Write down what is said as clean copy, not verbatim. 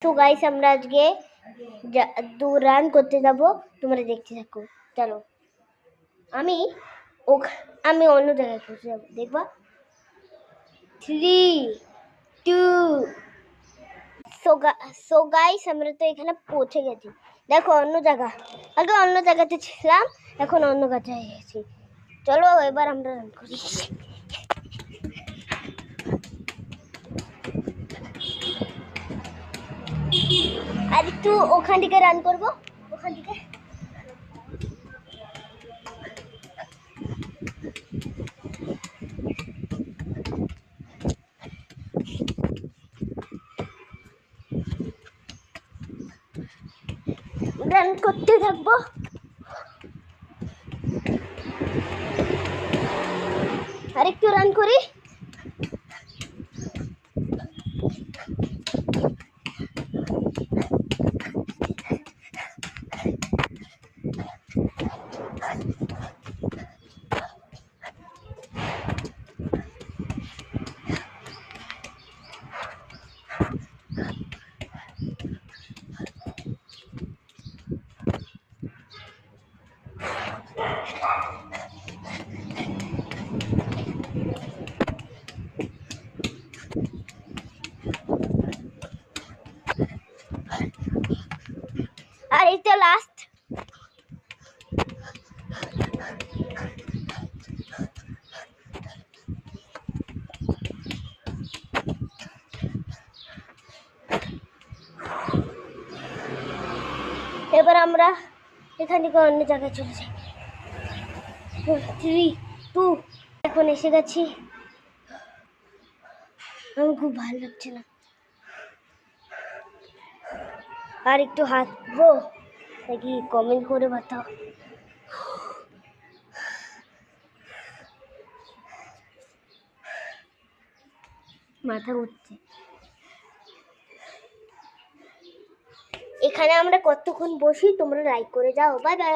তো গাইস আমরা আজকে রান করতে যাব, তোমরা দেখতে থাকো। চলো আমি আমি অন্য জায়গায় পৌঁছে যাবো, দেখবা। 3 2 সো গাইস আমরা তো এখানে পৌঁছে গেছি। দেখো অন্য জায়গা, আগে অন্য জায়গাতে ছিলাম, এখন অন্য জায়গায় গেছি। চলো এবার আমরা রান করি। আর একটু ওখান থেকে রান করবো, ওখান থেকে। রান করতে থাকবো। আরেকটু রান করি। আর এটা লাস্ট। এবার আমরা এখান থেকে অন্য জায়গায় চলে যাই। 3 2 এখন এসে গেছি। আমার খুব ভালো লাগছে না, আর একটু হাঁটবো নাকি কমেন্ট করে বাতাও। মাথা ঘুরছে। এখানে আমরা কতক্ষণ বসি, তোমরা লাইক করে যাও। Bye bye.